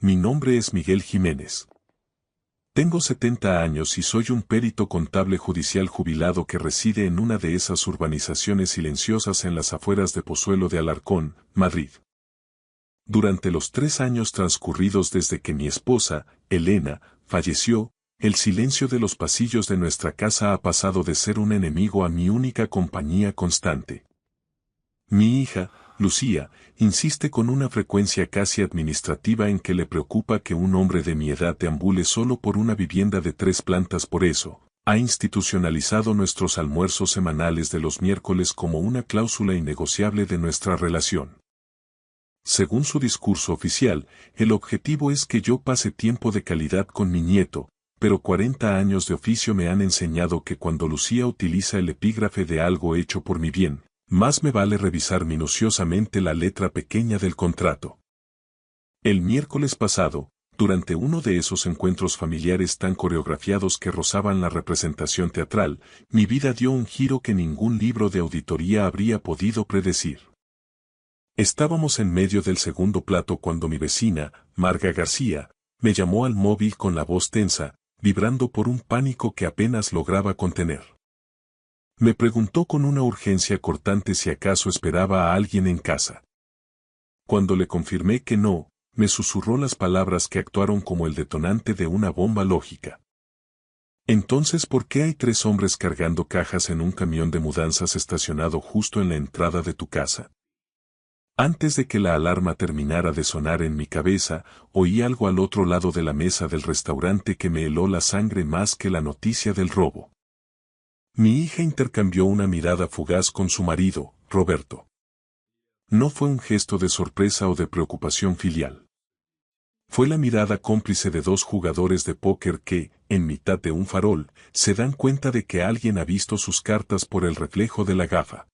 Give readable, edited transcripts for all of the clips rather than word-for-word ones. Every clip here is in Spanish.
Mi nombre es Miguel Jiménez. Tengo 70 años y soy un perito contable judicial jubilado que reside en una de esas urbanizaciones silenciosas en las afueras de Pozuelo de Alarcón, Madrid. Durante los 3 años transcurridos desde que mi esposa, Elena, falleció, el silencio de los pasillos de nuestra casa ha pasado de ser un enemigo a mi única compañía constante. Mi hija, Lucía, insiste con una frecuencia casi administrativa en que le preocupa que un hombre de mi edad deambule solo por una vivienda de 3 plantas. Por eso, ha institucionalizado nuestros almuerzos semanales de los miércoles como una cláusula innegociable de nuestra relación. Según su discurso oficial, el objetivo es que yo pase tiempo de calidad con mi nieto, pero 40 años de oficio me han enseñado que cuando Lucía utiliza el epígrafe de algo hecho por mi bien, más me vale revisar minuciosamente la letra pequeña del contrato. El miércoles pasado, durante uno de esos encuentros familiares tan coreografiados que rozaban la representación teatral, mi vida dio un giro que ningún libro de auditoría habría podido predecir. Estábamos en medio del segundo plato cuando mi vecina, Marga García, me llamó al móvil con la voz tensa, vibrando por un pánico que apenas lograba contener. Me preguntó con una urgencia cortante si acaso esperaba a alguien en casa. Cuando le confirmé que no, me susurró las palabras que actuaron como el detonante de una bomba lógica. Entonces, ¿por qué hay 3 hombres cargando cajas en un camión de mudanzas estacionado justo en la entrada de tu casa? Antes de que la alarma terminara de sonar en mi cabeza, oí algo al otro lado de la mesa del restaurante que me heló la sangre más que la noticia del robo. Mi hija intercambió una mirada fugaz con su marido, Roberto. No fue un gesto de sorpresa o de preocupación filial. Fue la mirada cómplice de 2 jugadores de póker que, en mitad de un farol, se dan cuenta de que alguien ha visto sus cartas por el reflejo de la gafa.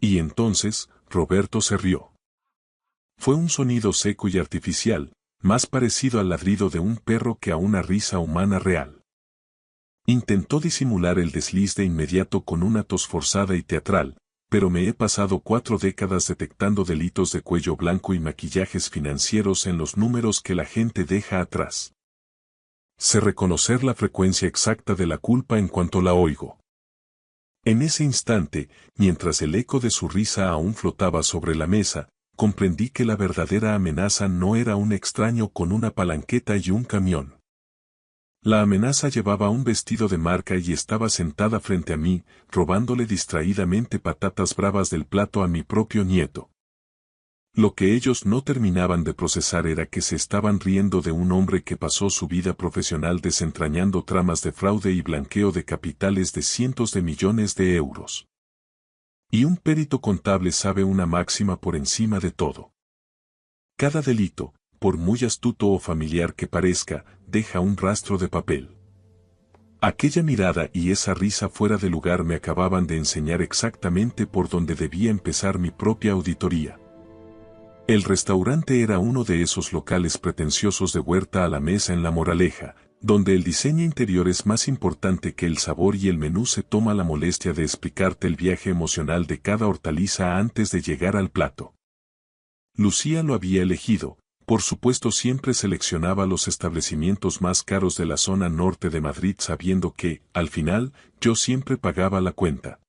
Y entonces, Roberto se rió. Fue un sonido seco y artificial, más parecido al ladrido de un perro que a una risa humana real. Intentó disimular el desliz de inmediato con una tos forzada y teatral, pero me he pasado 4 décadas detectando delitos de cuello blanco y maquillajes financieros en los números que la gente deja atrás. Sé reconocer la frecuencia exacta de la culpa en cuanto la oigo. En ese instante, mientras el eco de su risa aún flotaba sobre la mesa, comprendí que la verdadera amenaza no era un extraño con una palanqueta y un camión. La amenaza llevaba un vestido de marca y estaba sentada frente a mí, robándole distraídamente patatas bravas del plato a mi propio nieto. Lo que ellos no terminaban de procesar era que se estaban riendo de un hombre que pasó su vida profesional desentrañando tramas de fraude y blanqueo de capitales de cientos de millones de euros. Y un perito contable sabe una máxima por encima de todo. Cada delito, por muy astuto o familiar que parezca, deja un rastro de papel. Aquella mirada y esa risa fuera de lugar me acababan de enseñar exactamente por dónde debía empezar mi propia auditoría. El restaurante era uno de esos locales pretenciosos de huerta a la mesa en La Moraleja, donde el diseño interior es más importante que el sabor y el menú se toma la molestia de explicarte el viaje emocional de cada hortaliza antes de llegar al plato. Lucía lo había elegido, por supuesto siempre seleccionaba los establecimientos más caros de la zona norte de Madrid sabiendo que, al final, yo siempre pagaba la cuenta.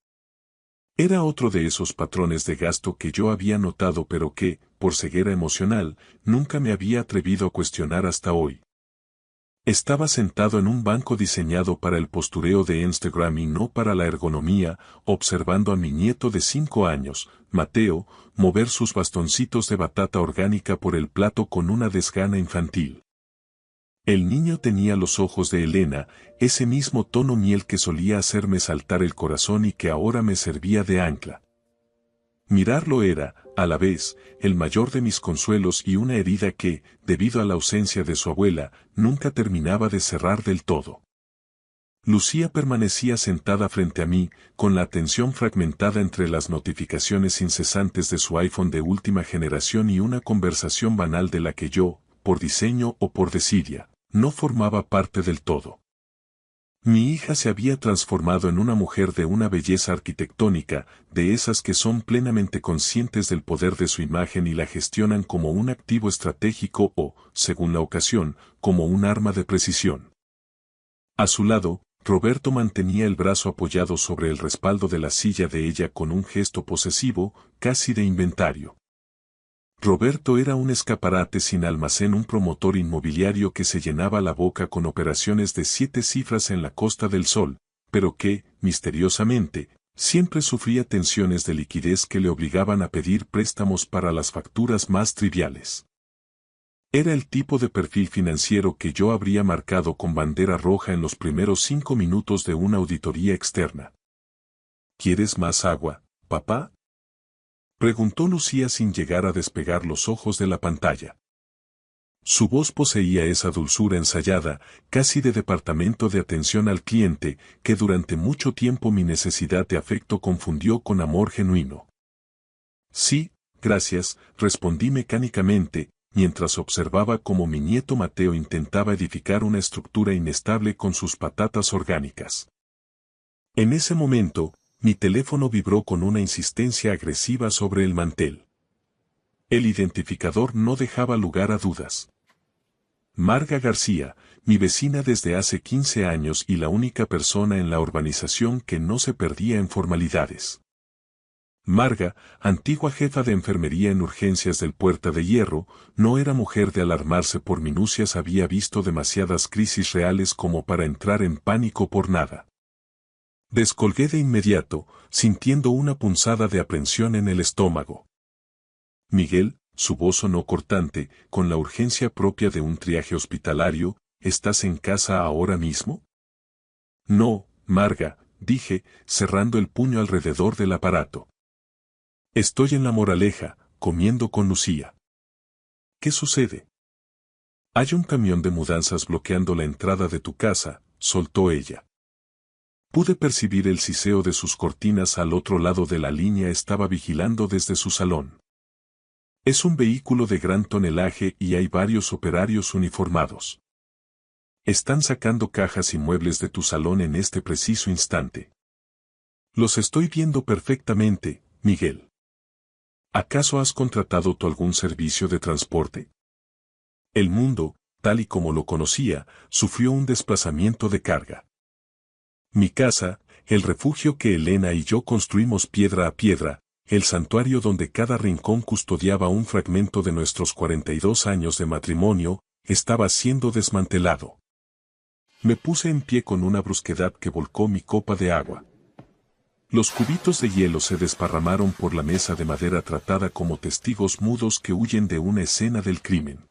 Era otro de esos patrones de gasto que yo había notado pero que, por ceguera emocional, nunca me había atrevido a cuestionar hasta hoy. Estaba sentado en un banco diseñado para el postureo de Instagram y no para la ergonomía, observando a mi nieto de 5 años, Mateo, mover sus bastoncitos de batata orgánica por el plato con una desgana infantil. El niño tenía los ojos de Elena, ese mismo tono miel que solía hacerme saltar el corazón y que ahora me servía de ancla. Mirarlo era, a la vez, el mayor de mis consuelos y una herida que, debido a la ausencia de su abuela, nunca terminaba de cerrar del todo. Lucía permanecía sentada frente a mí, con la atención fragmentada entre las notificaciones incesantes de su iPhone de última generación y una conversación banal de la que yo, por diseño o por desidia, no formaba parte del todo. Mi hija se había transformado en una mujer de una belleza arquitectónica, de esas que son plenamente conscientes del poder de su imagen y la gestionan como un activo estratégico o, según la ocasión, como un arma de precisión. A su lado, Roberto mantenía el brazo apoyado sobre el respaldo de la silla de ella con un gesto posesivo, casi de inventario. Roberto era un escaparate sin almacén, un promotor inmobiliario que se llenaba la boca con operaciones de 7 cifras en la Costa del Sol, pero que, misteriosamente, siempre sufría tensiones de liquidez que le obligaban a pedir préstamos para las facturas más triviales. Era el tipo de perfil financiero que yo habría marcado con bandera roja en los primeros 5 minutos de una auditoría externa. ¿Quieres más agua, papá?, preguntó Lucía sin llegar a despegar los ojos de la pantalla. Su voz poseía esa dulzura ensayada, casi de departamento de atención al cliente, que durante mucho tiempo mi necesidad de afecto confundió con amor genuino. Sí, gracias, respondí mecánicamente, mientras observaba cómo mi nieto Mateo intentaba edificar una estructura inestable con sus patatas orgánicas. En ese momento, mi teléfono vibró con una insistencia agresiva sobre el mantel. El identificador no dejaba lugar a dudas. Marga García, mi vecina desde hace 15 años y la única persona en la urbanización que no se perdía en formalidades. Marga, antigua jefa de enfermería en urgencias del Puerta de Hierro, no era mujer de alarmarse por minucias, había visto demasiadas crisis reales como para entrar en pánico por nada. Descolgué de inmediato, sintiendo una punzada de aprensión en el estómago. Miguel, su voz sonó cortante, con la urgencia propia de un triaje hospitalario, ¿estás en casa ahora mismo? No, Marga, dije, cerrando el puño alrededor del aparato. Estoy en La Moraleja, comiendo con Lucía. ¿Qué sucede? Hay un camión de mudanzas bloqueando la entrada de tu casa, soltó ella. Pude percibir el siseo de sus cortinas al otro lado de la línea, estaba vigilando desde su salón. Es un vehículo de gran tonelaje y hay varios operarios uniformados. Están sacando cajas y muebles de tu salón en este preciso instante. Los estoy viendo perfectamente, Miguel. ¿Acaso has contratado tú algún servicio de transporte? El mundo, tal y como lo conocía, sufrió un desplazamiento de carga. Mi casa, el refugio que Elena y yo construimos piedra a piedra, el santuario donde cada rincón custodiaba un fragmento de nuestros 42 años de matrimonio, estaba siendo desmantelado. Me puse en pie con una brusquedad que volcó mi copa de agua. Los cubitos de hielo se desparramaron por la mesa de madera tratada como testigos mudos que huyen de una escena del crimen.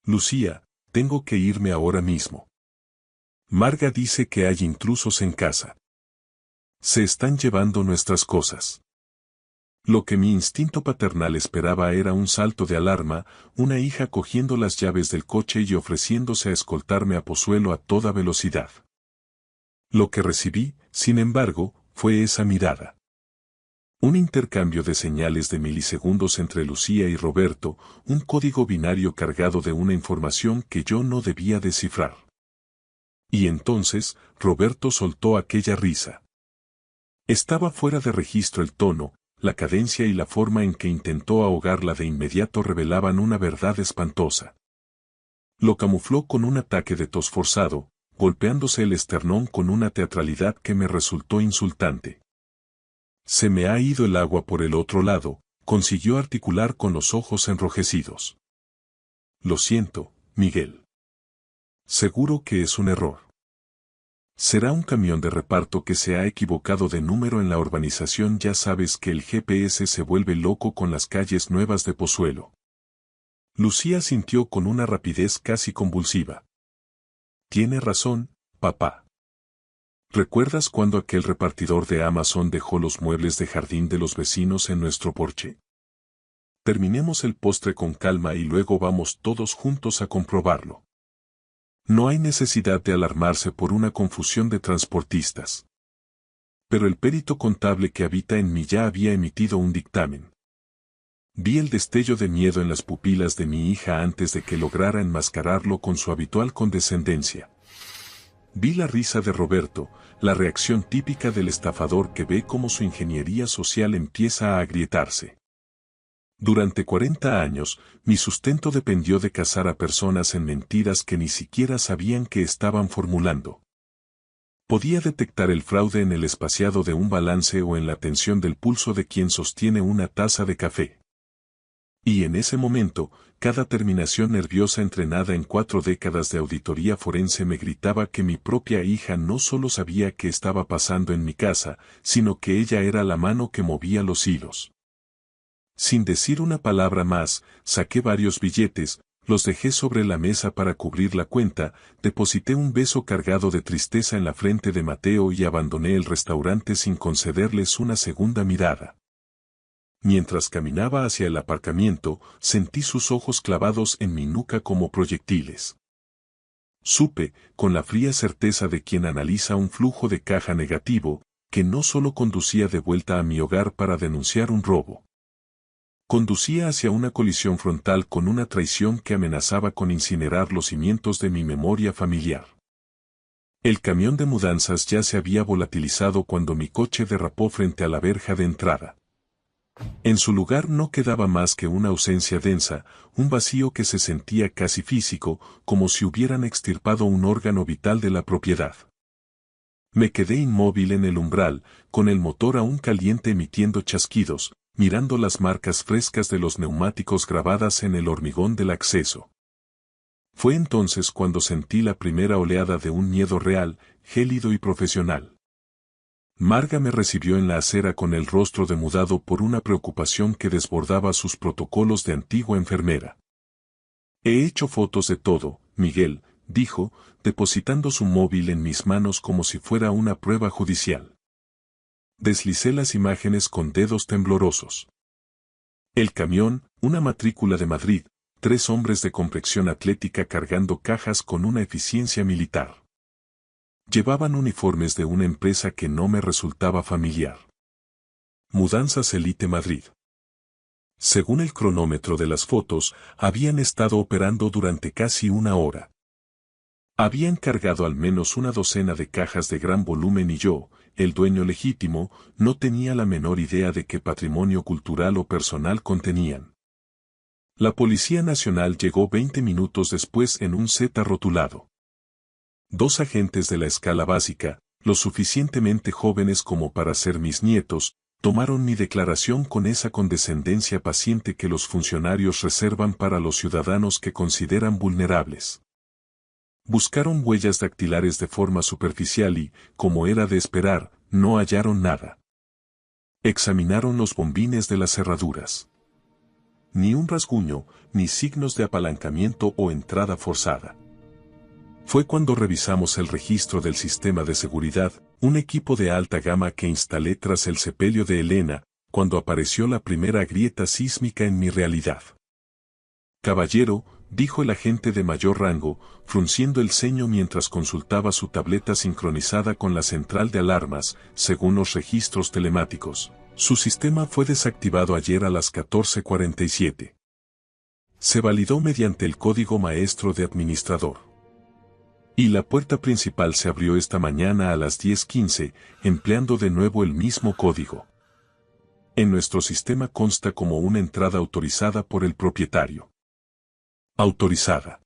Lucía, tengo que irme ahora mismo. Marga dice que hay intrusos en casa. Se están llevando nuestras cosas. Lo que mi instinto paternal esperaba era un salto de alarma, una hija cogiendo las llaves del coche y ofreciéndose a escoltarme a Pozuelo a toda velocidad. Lo que recibí, sin embargo, fue esa mirada. Un intercambio de señales de milisegundos entre Lucía y Roberto, un código binario cargado de una información que yo no debía descifrar. Y entonces, Roberto soltó aquella risa. Estaba fuera de registro el tono, la cadencia y la forma en que intentó ahogarla de inmediato revelaban una verdad espantosa. Lo camufló con un ataque de tos forzado, golpeándose el esternón con una teatralidad que me resultó insultante. Se me ha ido el agua por el otro lado, consiguió articular con los ojos enrojecidos. Lo siento, Miguel. Seguro que es un error. Será un camión de reparto que se ha equivocado de número en la urbanización. Ya sabes que el GPS se vuelve loco con las calles nuevas de Pozuelo. Lucía sintió con una rapidez casi convulsiva. Tiene razón, papá. ¿Recuerdas cuando aquel repartidor de Amazon dejó los muebles de jardín de los vecinos en nuestro porche? Terminemos el postre con calma y luego vamos todos juntos a comprobarlo. No hay necesidad de alarmarse por una confusión de transportistas. Pero el perito contable que habita en mí ya había emitido un dictamen. Vi el destello de miedo en las pupilas de mi hija antes de que lograra enmascararlo con su habitual condescendencia. Vi la risa de Roberto, la reacción típica del estafador que ve cómo su ingeniería social empieza a agrietarse. Durante 40 años, mi sustento dependió de cazar a personas en mentiras que ni siquiera sabían que estaban formulando. Podía detectar el fraude en el espaciado de un balance o en la tensión del pulso de quien sostiene una taza de café. Y en ese momento, cada terminación nerviosa entrenada en 4 décadas de auditoría forense me gritaba que mi propia hija no solo sabía qué estaba pasando en mi casa, sino que ella era la mano que movía los hilos. Sin decir una palabra más, saqué varios billetes, los dejé sobre la mesa para cubrir la cuenta, deposité un beso cargado de tristeza en la frente de Mateo y abandoné el restaurante sin concederles una segunda mirada. Mientras caminaba hacia el aparcamiento, sentí sus ojos clavados en mi nuca como proyectiles. Supe, con la fría certeza de quien analiza un flujo de caja negativo, que no solo conducía de vuelta a mi hogar para denunciar un robo. Conducía hacia una colisión frontal con una traición que amenazaba con incinerar los cimientos de mi memoria familiar. El camión de mudanzas ya se había volatilizado cuando mi coche derrapó frente a la verja de entrada. En su lugar no quedaba más que una ausencia densa, un vacío que se sentía casi físico, como si hubieran extirpado un órgano vital de la propiedad. Me quedé inmóvil en el umbral, con el motor aún caliente emitiendo chasquidos, mirando las marcas frescas de los neumáticos grabadas en el hormigón del acceso. Fue entonces cuando sentí la primera oleada de un miedo real, gélido y profesional. Marga me recibió en la acera con el rostro demudado por una preocupación que desbordaba sus protocolos de antigua enfermera. He hecho fotos de todo, Miguel, dijo, depositando su móvil en mis manos como si fuera una prueba judicial. Deslicé las imágenes con dedos temblorosos. El camión, una matrícula de Madrid, 3 hombres de complexión atlética cargando cajas con una eficiencia militar. Llevaban uniformes de una empresa que no me resultaba familiar. Mudanzas Elite Madrid. Según el cronómetro de las fotos, habían estado operando durante casi 1 hora. Habían cargado al menos una docena de cajas de gran volumen y yo, el dueño legítimo, no tenía la menor idea de qué patrimonio cultural o personal contenían. La Policía Nacional llegó 20 minutos después en un Z rotulado. 2 agentes de la escala básica, lo suficientemente jóvenes como para ser mis nietos, tomaron mi declaración con esa condescendencia paciente que los funcionarios reservan para los ciudadanos que consideran vulnerables. Buscaron huellas dactilares de forma superficial y, como era de esperar, no hallaron nada. Examinaron los bombines de las cerraduras. Ni un rasguño, ni signos de apalancamiento o entrada forzada. Fue cuando revisamos el registro del sistema de seguridad, un equipo de alta gama que instalé tras el sepelio de Elena, cuando apareció la primera grieta sísmica en mi realidad. Caballero, dijo el agente de mayor rango, frunciendo el ceño mientras consultaba su tableta sincronizada con la central de alarmas, según los registros telemáticos. Su sistema fue desactivado ayer a las 14:47. Se validó mediante el código maestro de administrador. Y la puerta principal se abrió esta mañana a las 10:15, empleando de nuevo el mismo código. En nuestro sistema consta como una entrada autorizada por el propietario. Autorizada.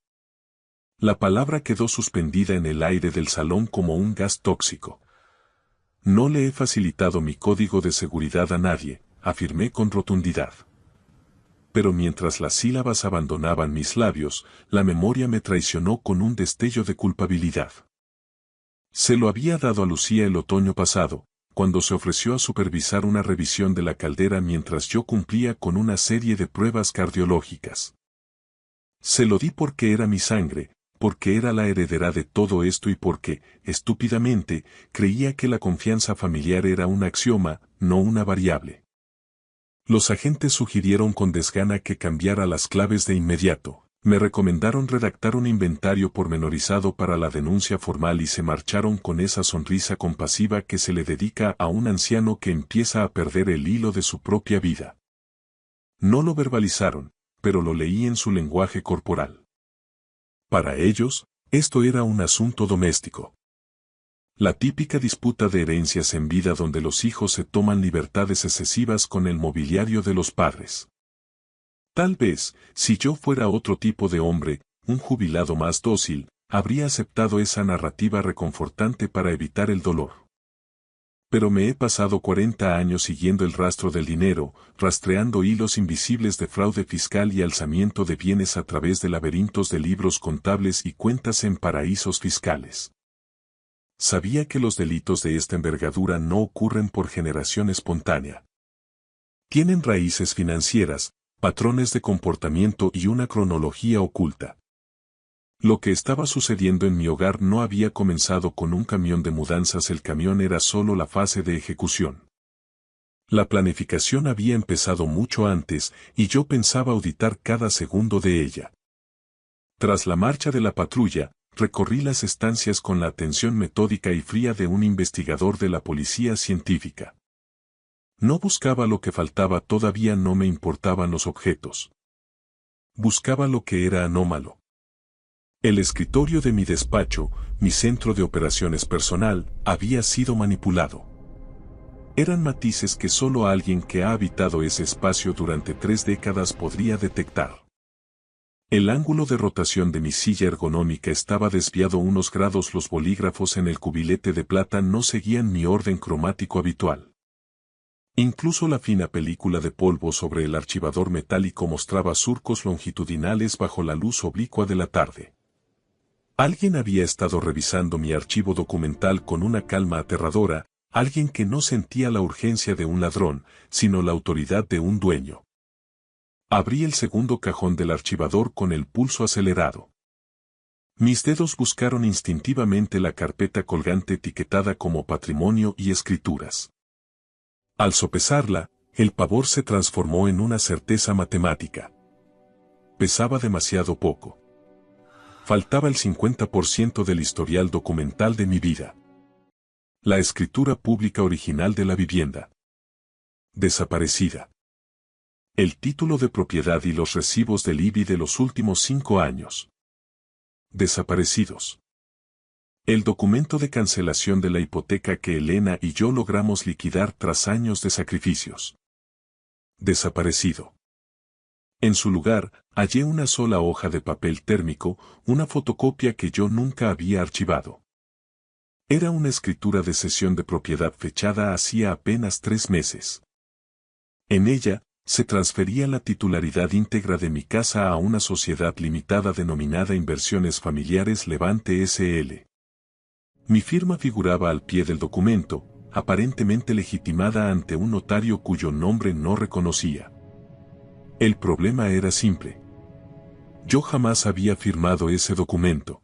La palabra quedó suspendida en el aire del salón como un gas tóxico. No le he facilitado mi código de seguridad a nadie, afirmé con rotundidad. Pero mientras las sílabas abandonaban mis labios, la memoria me traicionó con un destello de culpabilidad. Se lo había dado a Lucía el otoño pasado, cuando se ofreció a supervisar una revisión de la caldera mientras yo cumplía con una serie de pruebas cardiológicas. Se lo di porque era mi sangre, porque era la heredera de todo esto y porque, estúpidamente, creía que la confianza familiar era un axioma, no una variable. Los agentes sugirieron con desgana que cambiara las claves de inmediato. Me recomendaron redactar un inventario pormenorizado para la denuncia formal y se marcharon con esa sonrisa compasiva que se le dedica a un anciano que empieza a perder el hilo de su propia vida. No lo verbalizaron, pero lo leí en su lenguaje corporal. Para ellos, esto era un asunto doméstico. La típica disputa de herencias en vida donde los hijos se toman libertades excesivas con el mobiliario de los padres. Tal vez, si yo fuera otro tipo de hombre, un jubilado más dócil, habría aceptado esa narrativa reconfortante para evitar el dolor. Pero me he pasado 40 años siguiendo el rastro del dinero, rastreando hilos invisibles de fraude fiscal y alzamiento de bienes a través de laberintos de libros contables y cuentas en paraísos fiscales. Sabía que los delitos de esta envergadura no ocurren por generación espontánea. Tienen raíces financieras, patrones de comportamiento y una cronología oculta. Lo que estaba sucediendo en mi hogar no había comenzado con un camión de mudanzas, el camión era solo la fase de ejecución. La planificación había empezado mucho antes y yo pensaba auditar cada segundo de ella. Tras la marcha de la patrulla, recorrí las estancias con la atención metódica y fría de un investigador de la policía científica. No buscaba lo que faltaba, todavía no me importaban los objetos. Buscaba lo que era anómalo. El escritorio de mi despacho, mi centro de operaciones personal, había sido manipulado. Eran matices que solo alguien que ha habitado ese espacio durante 3 décadas podría detectar. El ángulo de rotación de mi silla ergonómica estaba desviado unos grados, los bolígrafos en el cubilete de plata no seguían mi orden cromático habitual. Incluso la fina película de polvo sobre el archivador metálico mostraba surcos longitudinales bajo la luz oblicua de la tarde. Alguien había estado revisando mi archivo documental con una calma aterradora, alguien que no sentía la urgencia de un ladrón, sino la autoridad de un dueño. Abrí el segundo cajón del archivador con el pulso acelerado. Mis dedos buscaron instintivamente la carpeta colgante etiquetada como patrimonio y escrituras. Al sopesarla, el pavor se transformó en una certeza matemática. Pesaba demasiado poco. Faltaba el 50% del historial documental de mi vida. La escritura pública original de la vivienda. Desaparecida. El título de propiedad y los recibos del IBI de los últimos 5 años. Desaparecidos. El documento de cancelación de la hipoteca que Elena y yo logramos liquidar tras años de sacrificios. Desaparecido. En su lugar, hallé una sola hoja de papel térmico, una fotocopia que yo nunca había archivado. Era una escritura de cesión de propiedad fechada hacía apenas 3 meses. En ella, se transfería la titularidad íntegra de mi casa a una sociedad limitada denominada Inversiones Familiares Levante S.L. Mi firma figuraba al pie del documento, aparentemente legitimada ante un notario cuyo nombre no reconocía. El problema era simple. Yo jamás había firmado ese documento.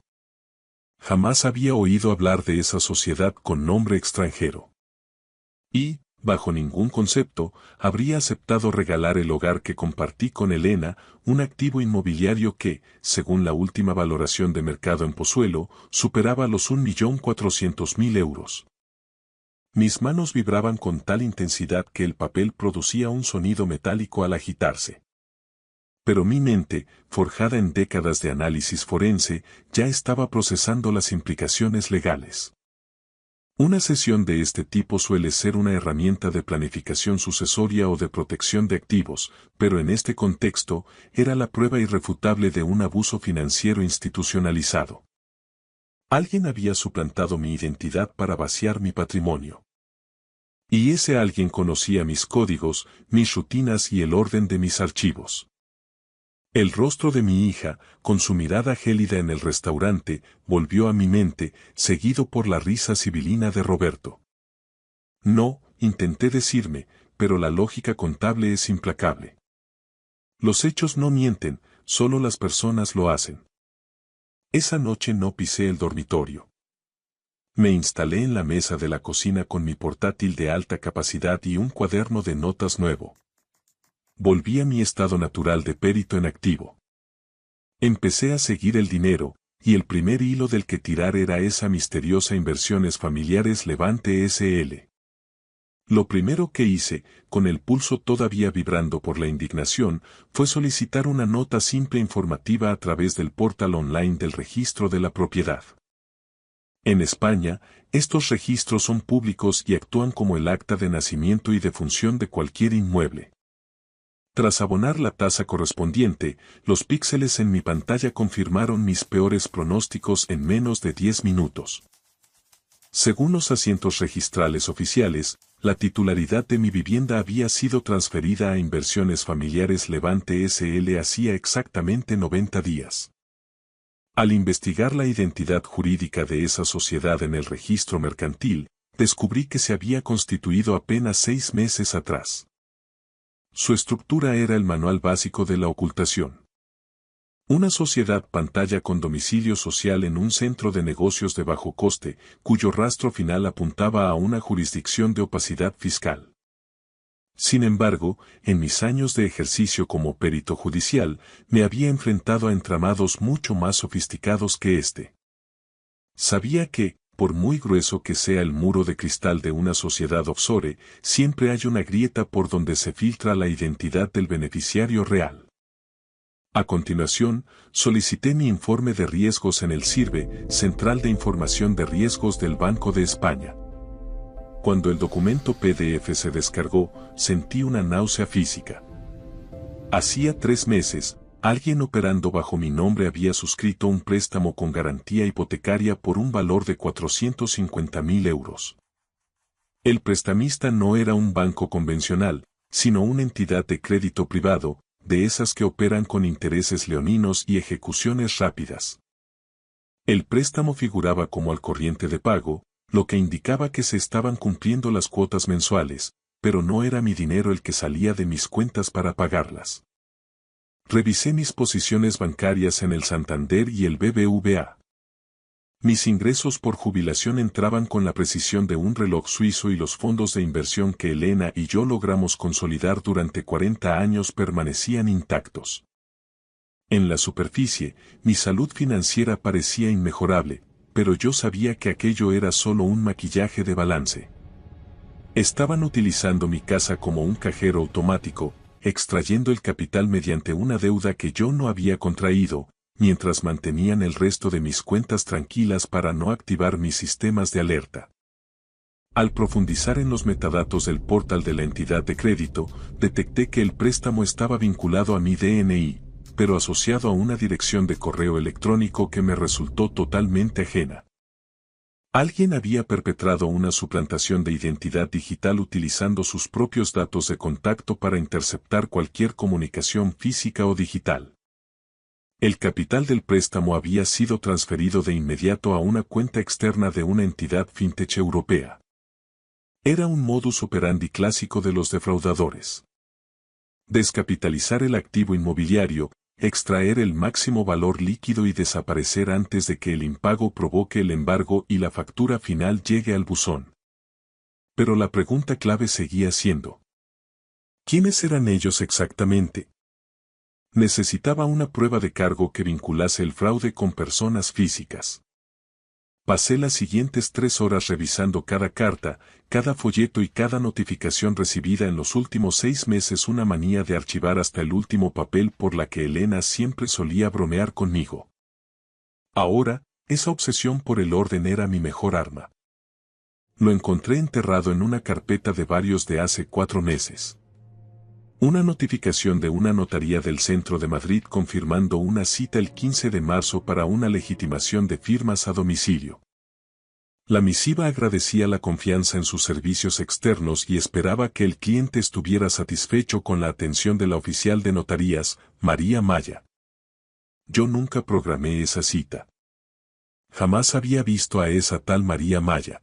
Jamás había oído hablar de esa sociedad con nombre extranjero. Y, bajo ningún concepto, habría aceptado regalar el hogar que compartí con Elena, un activo inmobiliario que, según la última valoración de mercado en Pozuelo, superaba los 1.400.000 euros. Mis manos vibraban con tal intensidad que el papel producía un sonido metálico al agitarse. Pero mi mente, forjada en décadas de análisis forense, ya estaba procesando las implicaciones legales. Una cesión de este tipo suele ser una herramienta de planificación sucesoria o de protección de activos, pero en este contexto, era la prueba irrefutable de un abuso financiero institucionalizado. Alguien había suplantado mi identidad para vaciar mi patrimonio. Y ese alguien conocía mis códigos, mis rutinas y el orden de mis archivos. El rostro de mi hija, con su mirada gélida en el restaurante, volvió a mi mente, seguido por la risa sibilina de Roberto. No, intenté decirme, pero la lógica contable es implacable. Los hechos no mienten, solo las personas lo hacen. Esa noche no pisé el dormitorio. Me instalé en la mesa de la cocina con mi portátil de alta capacidad y un cuaderno de notas nuevo. Volví a mi estado natural de perito en activo. Empecé a seguir el dinero, y el primer hilo del que tirar era esa misteriosa Inversiones Familiares Levante S.L. Lo primero que hice, con el pulso todavía vibrando por la indignación, fue solicitar una nota simple informativa a través del portal online del registro de la propiedad. En España, estos registros son públicos y actúan como el acta de nacimiento y defunción de cualquier inmueble. Tras abonar la tasa correspondiente, los píxeles en mi pantalla confirmaron mis peores pronósticos en menos de 10 minutos. Según los asientos registrales oficiales, la titularidad de mi vivienda había sido transferida a Inversiones Familiares Levante S.L. hacía exactamente 90 días. Al investigar la identidad jurídica de esa sociedad en el registro mercantil, descubrí que se había constituido apenas 6 meses atrás. Su estructura era el manual básico de la ocultación. Una sociedad pantalla con domicilio social en un centro de negocios de bajo coste, cuyo rastro final apuntaba a una jurisdicción de opacidad fiscal. Sin embargo, en mis años de ejercicio como perito judicial, me había enfrentado a entramados mucho más sofisticados que este. Sabía que, por muy grueso que sea el muro de cristal de una sociedad offshore, siempre hay una grieta por donde se filtra la identidad del beneficiario real. A continuación, solicité mi informe de riesgos en el CIRBE, Central de Información de Riesgos del Banco de España. Cuando el documento PDF se descargó, sentí una náusea física. Hacía 3 meses, alguien operando bajo mi nombre había suscrito un préstamo con garantía hipotecaria por un valor de 450.000 euros. El prestamista no era un banco convencional, sino una entidad de crédito privado, de esas que operan con intereses leoninos y ejecuciones rápidas. El préstamo figuraba como al corriente de pago, lo que indicaba que se estaban cumpliendo las cuotas mensuales, pero no era mi dinero el que salía de mis cuentas para pagarlas. Revisé mis posiciones bancarias en el Santander y el BBVA. Mis ingresos por jubilación entraban con la precisión de un reloj suizo y los fondos de inversión que Elena y yo logramos consolidar durante 40 años permanecían intactos. En la superficie, mi salud financiera parecía inmejorable, pero yo sabía que aquello era solo un maquillaje de balance. Estaban utilizando mi casa como un cajero automático, extrayendo el capital mediante una deuda que yo no había contraído, mientras mantenían el resto de mis cuentas tranquilas para no activar mis sistemas de alerta. Al profundizar en los metadatos del portal de la entidad de crédito, detecté que el préstamo estaba vinculado a mi DNI, pero asociado a una dirección de correo electrónico que me resultó totalmente ajena. Alguien había perpetrado una suplantación de identidad digital utilizando sus propios datos de contacto para interceptar cualquier comunicación física o digital. El capital del préstamo había sido transferido de inmediato a una cuenta externa de una entidad fintech europea. Era un modus operandi clásico de los defraudadores. Descapitalizar el activo inmobiliario, extraer el máximo valor líquido y desaparecer antes de que el impago provoque el embargo y la factura final llegue al buzón. Pero la pregunta clave seguía siendo: ¿quiénes eran ellos exactamente? Necesitaba una prueba de cargo que vinculase el fraude con personas físicas. Pasé las siguientes 3 horas revisando cada carta, cada folleto y cada notificación recibida en los últimos 6 meses, una manía de archivar hasta el último papel por la que Elena siempre solía bromear conmigo. Ahora, esa obsesión por el orden era mi mejor arma. Lo encontré enterrado en una carpeta de varios de hace 4 meses. Una notificación de una notaría del centro de Madrid confirmando una cita el 15 de marzo para una legitimación de firmas a domicilio. La misiva agradecía la confianza en sus servicios externos y esperaba que el cliente estuviera satisfecho con la atención de la oficial de notarías, María Maya. Yo nunca programé esa cita. Jamás había visto a esa tal María Maya.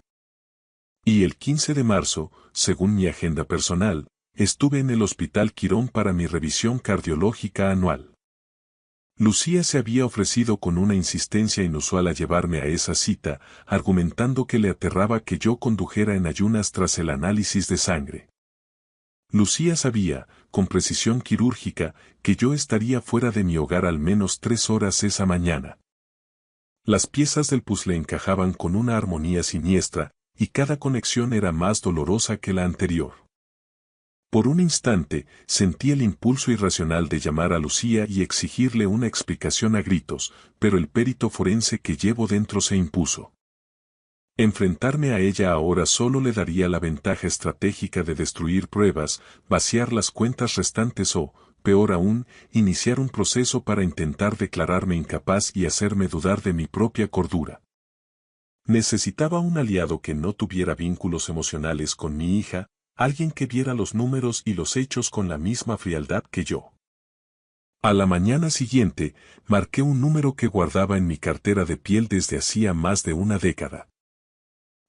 Y el 15 de marzo, según mi agenda personal, estuve en el Hospital Quirón para mi revisión cardiológica anual. Lucía se había ofrecido con una insistencia inusual a llevarme a esa cita, argumentando que le aterraba que yo condujera en ayunas tras el análisis de sangre. Lucía sabía, con precisión quirúrgica, que yo estaría fuera de mi hogar al menos 3 horas esa mañana. Las piezas del puzzle encajaban con una armonía siniestra, y cada conexión era más dolorosa que la anterior. Por un instante, sentí el impulso irracional de llamar a Lucía y exigirle una explicación a gritos, pero el perito forense que llevo dentro se impuso. Enfrentarme a ella ahora solo le daría la ventaja estratégica de destruir pruebas, vaciar las cuentas restantes o, peor aún, iniciar un proceso para intentar declararme incapaz y hacerme dudar de mi propia cordura. Necesitaba un aliado que no tuviera vínculos emocionales con mi hija, alguien que viera los números y los hechos con la misma frialdad que yo. A la mañana siguiente, marqué un número que guardaba en mi cartera de piel desde hacía más de una década.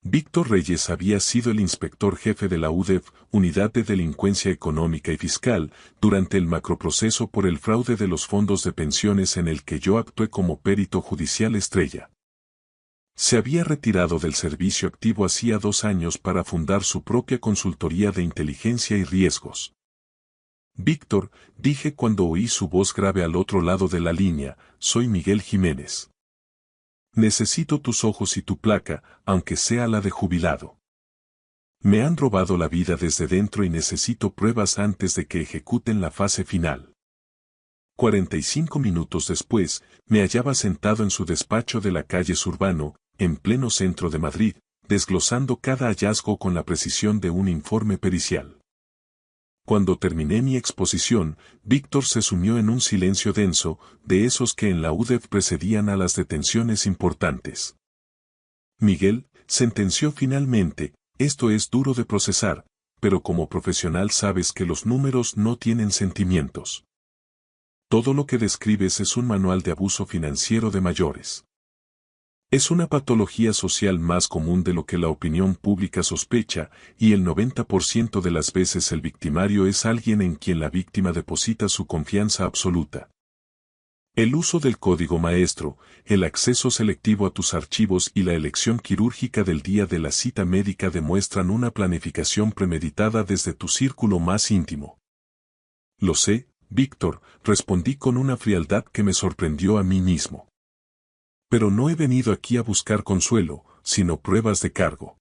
Víctor Reyes había sido el inspector jefe de la UDEF, Unidad de Delincuencia Económica y Fiscal, durante el macroproceso por el fraude de los fondos de pensiones en el que yo actué como perito judicial estrella. Se había retirado del servicio activo hacía 2 años para fundar su propia consultoría de inteligencia y riesgos. Víctor, dije cuando oí su voz grave al otro lado de la línea, soy Miguel Jiménez. Necesito tus ojos y tu placa, aunque sea la de jubilado. Me han robado la vida desde dentro y necesito pruebas antes de que ejecuten la fase final. 45 minutos después, me hallaba sentado en su despacho de la calle Zurbano, en pleno centro de Madrid, desglosando cada hallazgo con la precisión de un informe pericial. Cuando terminé mi exposición, Víctor se sumió en un silencio denso, de esos que en la UDEF precedían a las detenciones importantes. Miguel, sentenció finalmente, esto es duro de procesar, pero como profesional sabes que los números no tienen sentimientos. Todo lo que describes es un manual de abuso financiero de mayores. Es una patología social más común de lo que la opinión pública sospecha, y el 90% de las veces el victimario es alguien en quien la víctima deposita su confianza absoluta. El uso del código maestro, el acceso selectivo a tus archivos y la elección quirúrgica del día de la cita médica demuestran una planificación premeditada desde tu círculo más íntimo. Lo sé, Víctor, respondí con una frialdad que me sorprendió a mí mismo. Pero no he venido aquí a buscar consuelo, sino pruebas de cargo.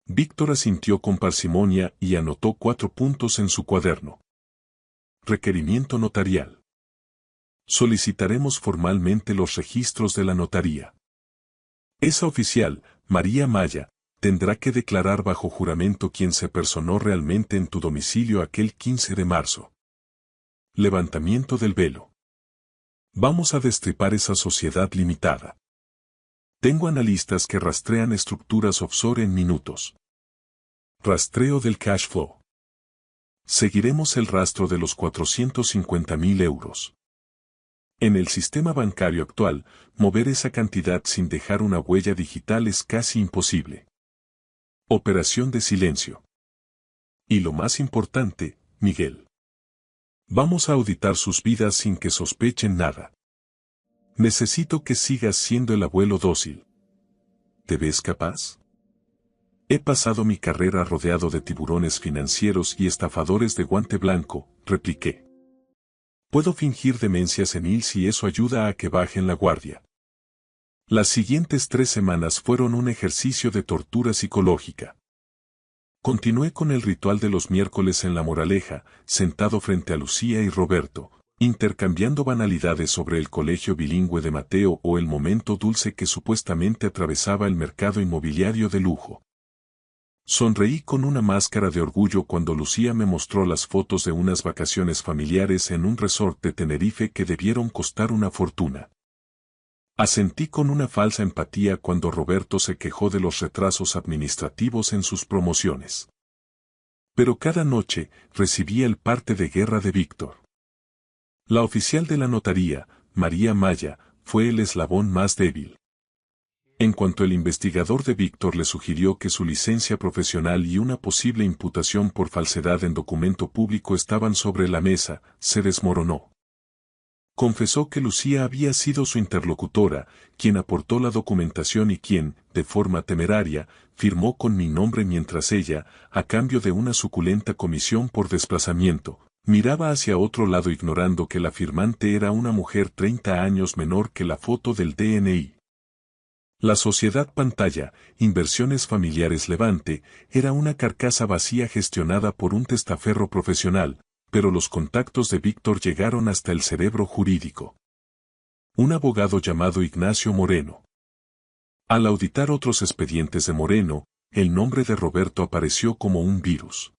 Víctor asintió con parsimonia y anotó 4 puntos en su cuaderno. Requerimiento notarial. Solicitaremos formalmente los registros de la notaría. Esa oficial, María Maya, tendrá que declarar bajo juramento quién se personó realmente en tu domicilio aquel 15 de marzo. Levantamiento del velo. Vamos a destripar esa sociedad limitada. Tengo analistas que rastrean estructuras offshore en minutos. Rastreo del cash flow. Seguiremos el rastro de los 450.000 euros. En el sistema bancario actual, mover esa cantidad sin dejar una huella digital es casi imposible. Operación de silencio. Y lo más importante, Miguel. Vamos a auditar sus vidas sin que sospechen nada. Necesito que sigas siendo el abuelo dócil. ¿Te ves capaz? He pasado mi carrera rodeado de tiburones financieros y estafadores de guante blanco, repliqué. Puedo fingir demencia senil si eso ayuda a que bajen la guardia. Las siguientes 3 semanas fueron un ejercicio de tortura psicológica. Continué con el ritual de los miércoles en La Moraleja, sentado frente a Lucía y Roberto, intercambiando banalidades sobre el colegio bilingüe de Mateo o el momento dulce que supuestamente atravesaba el mercado inmobiliario de lujo. Sonreí con una máscara de orgullo cuando Lucía me mostró las fotos de unas vacaciones familiares en un resort de Tenerife que debieron costar una fortuna. Asentí con una falsa empatía cuando Roberto se quejó de los retrasos administrativos en sus promociones. Pero cada noche recibía el parte de guerra de Víctor. La oficial de la notaría, María Maya, fue el eslabón más débil. En cuanto el investigador de Víctor le sugirió que su licencia profesional y una posible imputación por falsedad en documento público estaban sobre la mesa, se desmoronó. Confesó que Lucía había sido su interlocutora, quien aportó la documentación y quien, de forma temeraria, firmó con mi nombre mientras ella, a cambio de una suculenta comisión por desplazamiento, miraba hacia otro lado ignorando que la firmante era una mujer 30 años menor que la foto del DNI. La sociedad pantalla, Inversiones Familiares Levante, era una carcasa vacía gestionada por un testaferro profesional, pero los contactos de Víctor llegaron hasta el cerebro jurídico. Un abogado llamado Ignacio Moreno. Al auditar otros expedientes de Moreno, el nombre de Roberto apareció como un virus.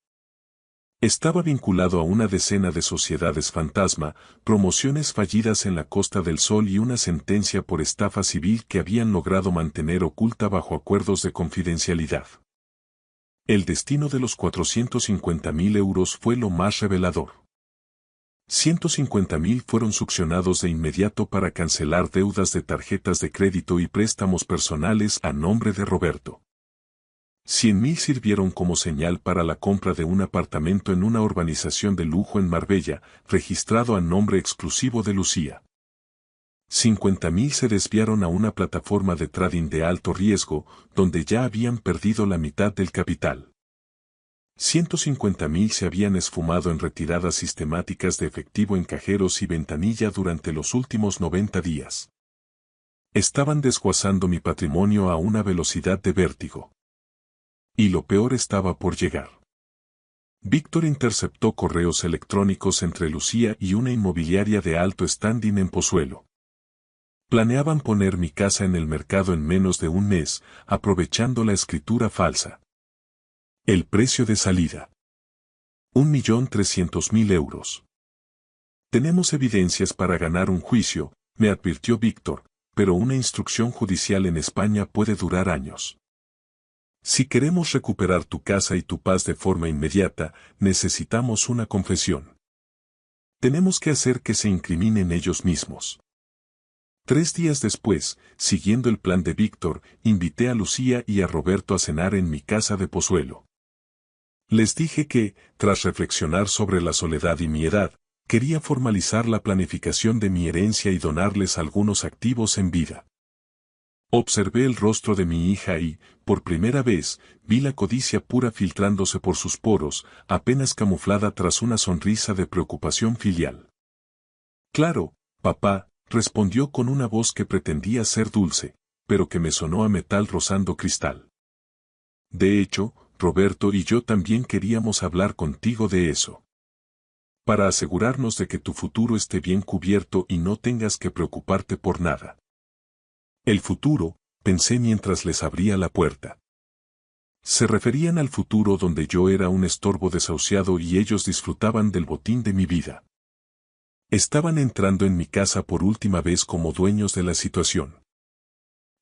Estaba vinculado a una decena de sociedades fantasma, promociones fallidas en la Costa del Sol y una sentencia por estafa civil que habían logrado mantener oculta bajo acuerdos de confidencialidad. El destino de los 450.000 euros fue lo más revelador. 150.000 fueron succionados de inmediato para cancelar deudas de tarjetas de crédito y préstamos personales a nombre de Roberto. 100.000 sirvieron como señal para la compra de un apartamento en una urbanización de lujo en Marbella, registrado a nombre exclusivo de Lucía. 50.000 se desviaron a una plataforma de trading de alto riesgo, donde ya habían perdido la mitad del capital. 150.000 se habían esfumado en retiradas sistemáticas de efectivo en cajeros y ventanilla durante los últimos 90 días. Estaban desguazando mi patrimonio a una velocidad de vértigo. Y lo peor estaba por llegar. Víctor interceptó correos electrónicos entre Lucía y una inmobiliaria de alto standing en Pozuelo. Planeaban poner mi casa en el mercado en menos de un mes, aprovechando la escritura falsa. El precio de salida: 1.300.000 euros. Tenemos evidencias para ganar un juicio, me advirtió Víctor, pero una instrucción judicial en España puede durar años. Si queremos recuperar tu casa y tu paz de forma inmediata, necesitamos una confesión. Tenemos que hacer que se incriminen ellos mismos. 3 días después, siguiendo el plan de Víctor, invité a Lucía y a Roberto a cenar en mi casa de Pozuelo. Les dije que, tras reflexionar sobre la soledad y mi edad, quería formalizar la planificación de mi herencia y donarles algunos activos en vida. Observé el rostro de mi hija y, por primera vez, vi la codicia pura filtrándose por sus poros, apenas camuflada tras una sonrisa de preocupación filial. Claro, papá, respondió con una voz que pretendía ser dulce, pero que me sonó a metal rozando cristal. De hecho, Roberto y yo también queríamos hablar contigo de eso. Para asegurarnos de que tu futuro esté bien cubierto y no tengas que preocuparte por nada. El futuro, pensé mientras les abría la puerta. Se referían al futuro donde yo era un estorbo desahuciado y ellos disfrutaban del botín de mi vida. Estaban entrando en mi casa por última vez como dueños de la situación.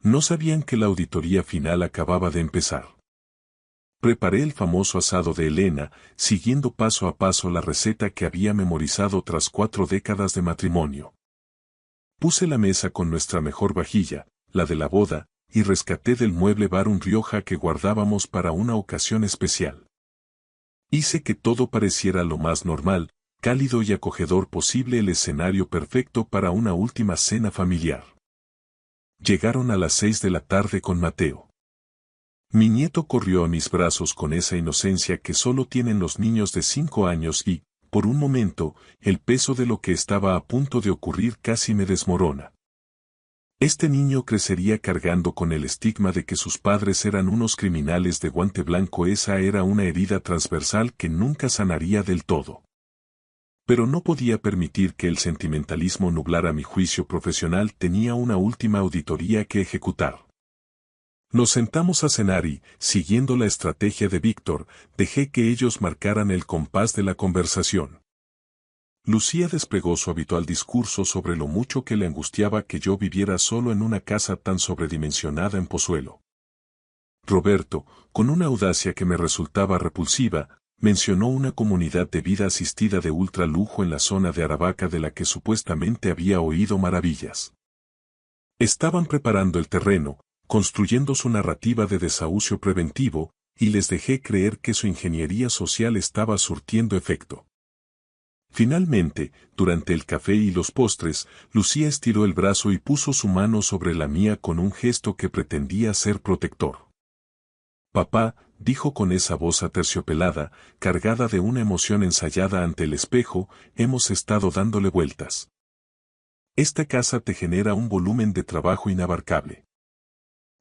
No sabían que la auditoría final acababa de empezar. Preparé el famoso asado de Elena, siguiendo paso a paso la receta que había memorizado tras 4 décadas de matrimonio. Puse la mesa con nuestra mejor vajilla, la de la boda, y rescaté del mueble bar un Rioja que guardábamos para una ocasión especial. Hice que todo pareciera lo más normal, cálido y acogedor posible, el escenario perfecto para una última cena familiar. Llegaron a las 6 de la tarde con Mateo. Mi nieto corrió a mis brazos con esa inocencia que solo tienen los niños de 5 años y, por un momento, el peso de lo que estaba a punto de ocurrir casi me desmorona. Este niño crecería cargando con el estigma de que sus padres eran unos criminales de guante blanco. Esa era una herida transversal que nunca sanaría del todo. Pero no podía permitir que el sentimentalismo nublara mi juicio profesional. Tenía una última auditoría que ejecutar. Nos sentamos a cenar y, siguiendo la estrategia de Víctor, dejé que ellos marcaran el compás de la conversación. Lucía desplegó su habitual discurso sobre lo mucho que le angustiaba que yo viviera solo en una casa tan sobredimensionada en Pozuelo. Roberto, con una audacia que me resultaba repulsiva, mencionó una comunidad de vida asistida de ultra lujo en la zona de Aravaca de la que supuestamente había oído maravillas. Estaban preparando el terreno, construyendo su narrativa de desahucio preventivo, y les dejé creer que su ingeniería social estaba surtiendo efecto. Finalmente, durante el café y los postres, Lucía estiró el brazo y puso su mano sobre la mía con un gesto que pretendía ser protector. Papá, dijo con esa voz aterciopelada, cargada de una emoción ensayada ante el espejo, hemos estado dándole vueltas. Esta casa te genera un volumen de trabajo inabarcable.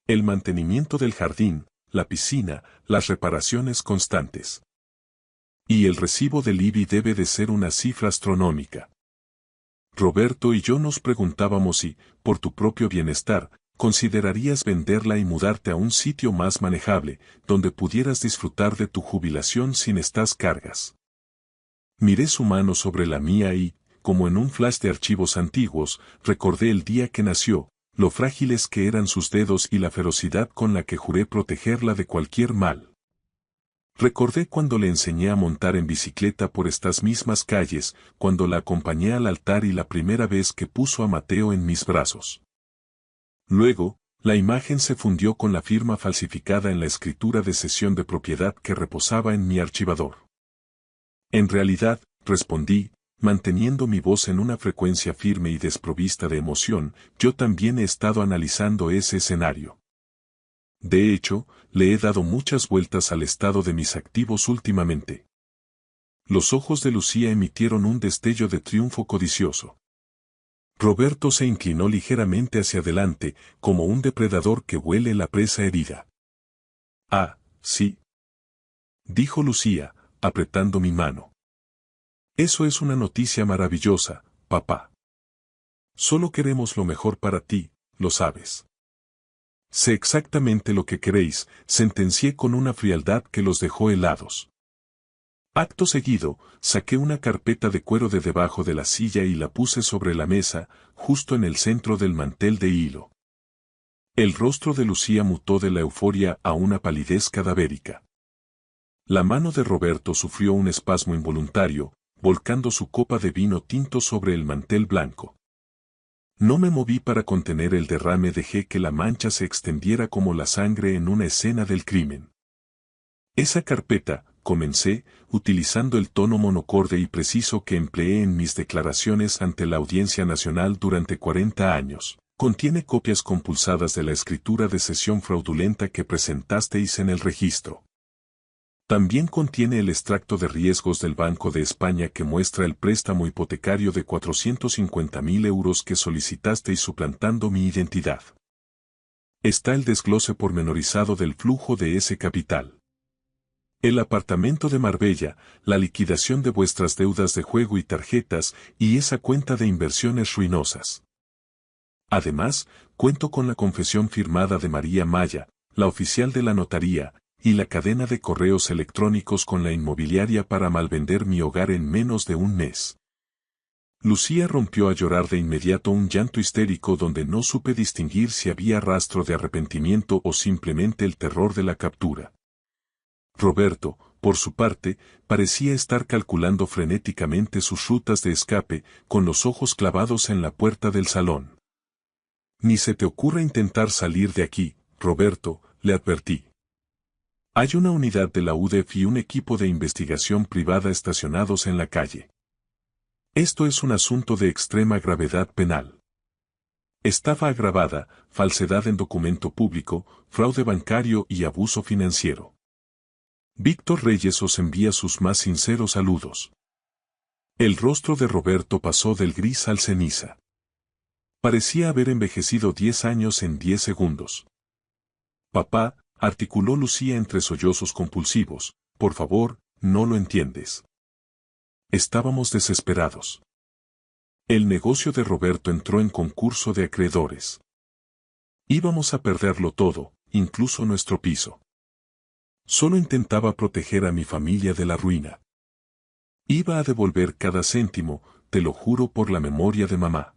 El mantenimiento del jardín, la piscina, las reparaciones constantes. Y el recibo del IBI debe de ser una cifra astronómica. Roberto y yo nos preguntábamos si, por tu propio bienestar, considerarías venderla y mudarte a un sitio más manejable, donde pudieras disfrutar de tu jubilación sin estas cargas. Miré su mano sobre la mía y, como en un flash de archivos antiguos, recordé el día que nació, lo frágiles que eran sus dedos y la ferocidad con la que juré protegerla de cualquier mal. Recordé cuando le enseñé a montar en bicicleta por estas mismas calles, cuando la acompañé al altar y la primera vez que puso a Mateo en mis brazos. Luego, la imagen se fundió con la firma falsificada en la escritura de cesión de propiedad que reposaba en mi archivador. En realidad, respondí, manteniendo mi voz en una frecuencia firme y desprovista de emoción, yo también he estado analizando ese escenario. De hecho, le he dado muchas vueltas al estado de mis activos últimamente. Los ojos de Lucía emitieron un destello de triunfo codicioso. Roberto se inclinó ligeramente hacia adelante, como un depredador que huele la presa herida. Ah, sí, dijo Lucía, apretando mi mano. Eso es una noticia maravillosa, papá. Solo queremos lo mejor para ti, lo sabes. Sé exactamente lo que queréis, sentencié con una frialdad que los dejó helados. Acto seguido, saqué una carpeta de cuero de debajo de la silla y la puse sobre la mesa, justo en el centro del mantel de hilo. El rostro de Lucía mutó de la euforia a una palidez cadavérica. La mano de Roberto sufrió un espasmo involuntario, volcando su copa de vino tinto sobre el mantel blanco. No me moví para contener el derrame, dejé que la mancha se extendiera como la sangre en una escena del crimen. Esa carpeta, comencé, utilizando el tono monocorde y preciso que empleé en mis declaraciones ante la Audiencia Nacional durante 40 años, contiene copias compulsadas de la escritura de cesión fraudulenta que presentasteis en el registro. También contiene el extracto de riesgos del Banco de España que muestra el préstamo hipotecario de 450.000 euros que solicitasteis suplantando mi identidad. Está el desglose pormenorizado del flujo de ese capital. El apartamento de Marbella, la liquidación de vuestras deudas de juego y tarjetas, y esa cuenta de inversiones ruinosas. Además, cuento con la confesión firmada de María Maya, la oficial de la notaría, y la cadena de correos electrónicos con la inmobiliaria para malvender mi hogar en menos de un mes. Lucía rompió a llorar de inmediato, un llanto histérico donde no supe distinguir si había rastro de arrepentimiento o simplemente el terror de la captura. Roberto, por su parte, parecía estar calculando frenéticamente sus rutas de escape, con los ojos clavados en la puerta del salón. Ni se te ocurra intentar salir de aquí, Roberto, le advertí. Hay una unidad de la UDEF y un equipo de investigación privada estacionados en la calle. Esto es un asunto de extrema gravedad penal. Estafa agravada, falsedad en documento público, fraude bancario y abuso financiero. Víctor Reyes os envía sus más sinceros saludos. El rostro de Roberto pasó del gris al ceniza. Parecía haber envejecido 10 años en 10 segundos. Papá, articuló Lucía entre sollozos compulsivos, por favor, no lo entiendes. Estábamos desesperados. El negocio de Roberto entró en concurso de acreedores. Íbamos a perderlo todo, incluso nuestro piso. Solo intentaba proteger a mi familia de la ruina. Iba a devolver cada céntimo, te lo juro por la memoria de mamá.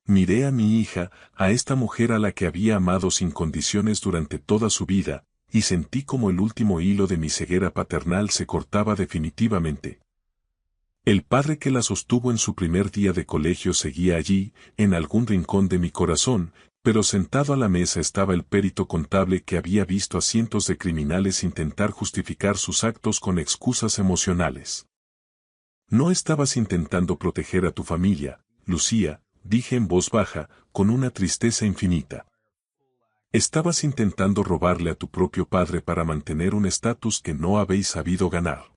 Miré a mi hija, a esta mujer a la que había amado sin condiciones durante toda su vida, y sentí como el último hilo de mi ceguera paternal se cortaba definitivamente. El padre que la sostuvo en su primer día de colegio seguía allí, en algún rincón de mi corazón, pero sentado a la mesa estaba el perito contable que había visto a cientos de criminales intentar justificar sus actos con excusas emocionales. No estabas intentando proteger a tu familia, Lucía, dije en voz baja, con una tristeza infinita. Estabas intentando robarle a tu propio padre para mantener un estatus que no habéis sabido ganar.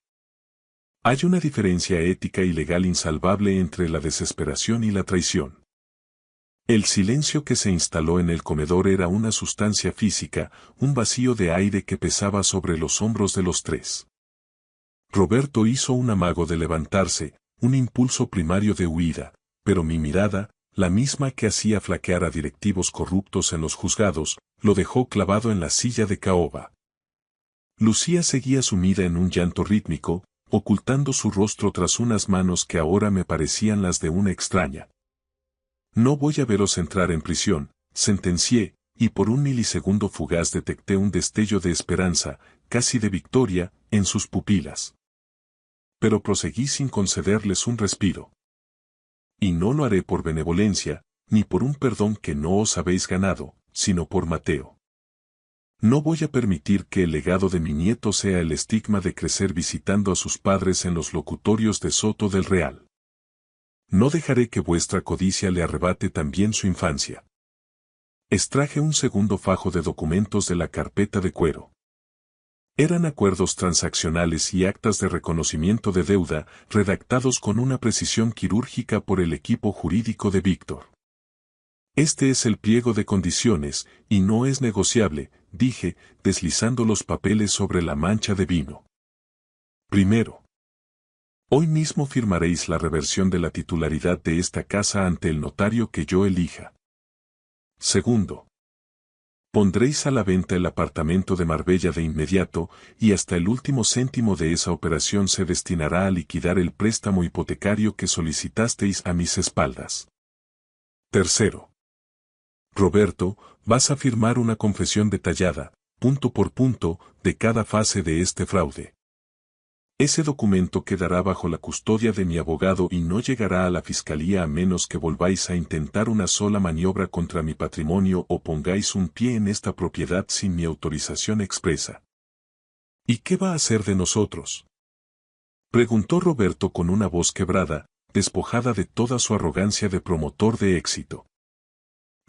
Hay una diferencia ética y legal insalvable entre la desesperación y la traición. El silencio que se instaló en el comedor era una sustancia física, un vacío de aire que pesaba sobre los hombros de los tres. Roberto hizo un amago de levantarse, un impulso primario de huida, pero mi mirada, la misma que hacía flaquear a directivos corruptos en los juzgados, lo dejó clavado en la silla de caoba. Lucía seguía sumida en un llanto rítmico, ocultando su rostro tras unas manos que ahora me parecían las de una extraña. No voy a veros entrar en prisión, sentencié, y por un milisegundo fugaz detecté un destello de esperanza, casi de victoria, en sus pupilas. Pero proseguí sin concederles un respiro. Y no lo haré por benevolencia, ni por un perdón que no os habéis ganado, sino por Mateo. No voy a permitir que el legado de mi nieto sea el estigma de crecer visitando a sus padres en los locutorios de Soto del Real. No dejaré que vuestra codicia le arrebate también su infancia. Extraje un segundo fajo de documentos de la carpeta de cuero. Eran acuerdos transaccionales y actas de reconocimiento de deuda, redactados con una precisión quirúrgica por el equipo jurídico de Víctor. Este es el pliego de condiciones, y no es negociable, dije, deslizando los papeles sobre la mancha de vino. Primero. Hoy mismo firmaréis la reversión de la titularidad de esta casa ante el notario que yo elija. Segundo. Pondréis a la venta el apartamento de Marbella de inmediato, y hasta el último céntimo de esa operación se destinará a liquidar el préstamo hipotecario que solicitasteis a mis espaldas. Tercero. Roberto, vas a firmar una confesión detallada, punto por punto, de cada fase de este fraude. Ese documento quedará bajo la custodia de mi abogado y no llegará a la fiscalía a menos que volváis a intentar una sola maniobra contra mi patrimonio o pongáis un pie en esta propiedad sin mi autorización expresa. ¿Y qué va a hacer de nosotros?, preguntó Roberto con una voz quebrada, despojada de toda su arrogancia de promotor de éxito.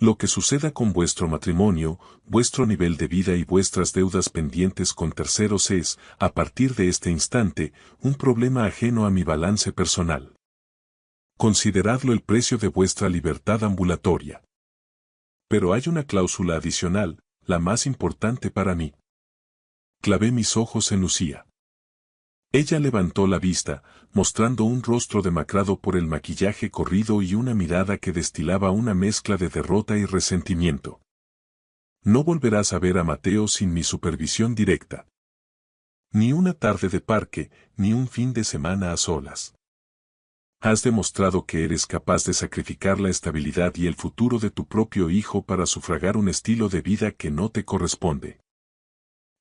Lo que suceda con vuestro matrimonio, vuestro nivel de vida y vuestras deudas pendientes con terceros es, a partir de este instante, un problema ajeno a mi balance personal. Consideradlo el precio de vuestra libertad ambulatoria. Pero hay una cláusula adicional, la más importante para mí. Clavé mis ojos en Lucía. Ella levantó la vista, mostrando un rostro demacrado por el maquillaje corrido y una mirada que destilaba una mezcla de derrota y resentimiento. No volverás a ver a Mateo sin mi supervisión directa. Ni una tarde de parque, ni un fin de semana a solas. Has demostrado que eres capaz de sacrificar la estabilidad y el futuro de tu propio hijo para sufragar un estilo de vida que no te corresponde.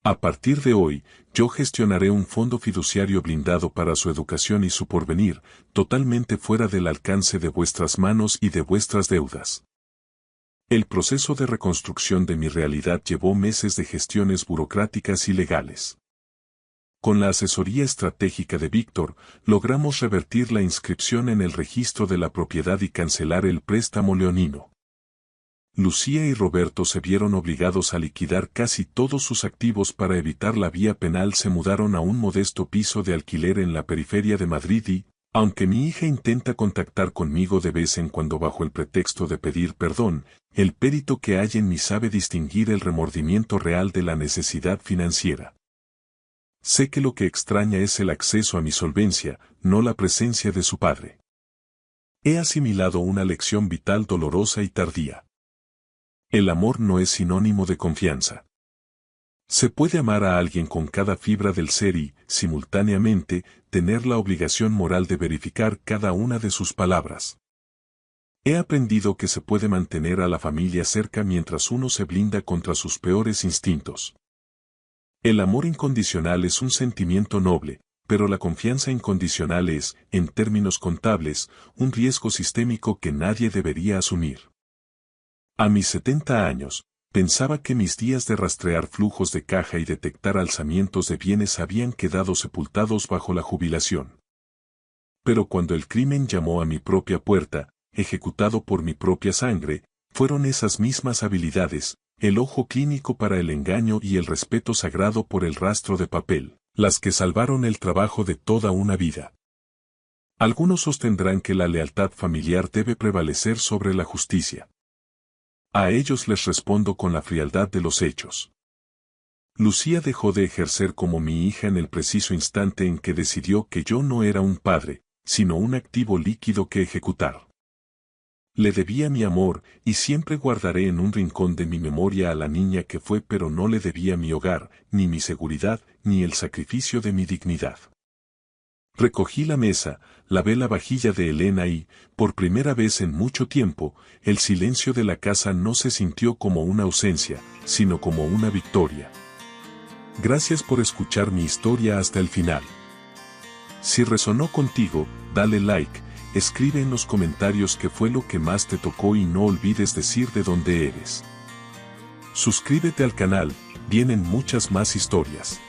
A partir de hoy, yo gestionaré un fondo fiduciario blindado para su educación y su porvenir, totalmente fuera del alcance de vuestras manos y de vuestras deudas. El proceso de reconstrucción de mi realidad llevó meses de gestiones burocráticas y legales. Con la asesoría estratégica de Víctor, logramos revertir la inscripción en el registro de la propiedad y cancelar el préstamo leonino. Lucía y Roberto se vieron obligados a liquidar casi todos sus activos para evitar la vía penal. Se mudaron a un modesto piso de alquiler en la periferia de Madrid y, aunque mi hija intenta contactar conmigo de vez en cuando bajo el pretexto de pedir perdón, el perito que hay en mí sabe distinguir el remordimiento real de la necesidad financiera. Sé que lo que extraña es el acceso a mi solvencia, no la presencia de su padre. He asimilado una lección vital dolorosa y tardía. El amor no es sinónimo de confianza. Se puede amar a alguien con cada fibra del ser y, simultáneamente, tener la obligación moral de verificar cada una de sus palabras. He aprendido que se puede mantener a la familia cerca mientras uno se blinda contra sus peores instintos. El amor incondicional es un sentimiento noble, pero la confianza incondicional es, en términos contables, un riesgo sistémico que nadie debería asumir. A mis 70 años, pensaba que mis días de rastrear flujos de caja y detectar alzamientos de bienes habían quedado sepultados bajo la jubilación. Pero cuando el crimen llamó a mi propia puerta, ejecutado por mi propia sangre, fueron esas mismas habilidades, el ojo clínico para el engaño y el respeto sagrado por el rastro de papel, las que salvaron el trabajo de toda una vida. Algunos sostendrán que la lealtad familiar debe prevalecer sobre la justicia. A ellos les respondo con la frialdad de los hechos. Lucía dejó de ejercer como mi hija en el preciso instante en que decidió que yo no era un padre, sino un activo líquido que ejecutar. Le debía mi amor, y siempre guardaré en un rincón de mi memoria a la niña que fue, pero no le debía mi hogar, ni mi seguridad, ni el sacrificio de mi dignidad. Recogí la mesa, lavé la vajilla de Elena y, por primera vez en mucho tiempo, el silencio de la casa no se sintió como una ausencia, sino como una victoria. Gracias por escuchar mi historia hasta el final. Si resonó contigo, dale like, escribe en los comentarios qué fue lo que más te tocó y no olvides decir de dónde eres. Suscríbete al canal, vienen muchas más historias.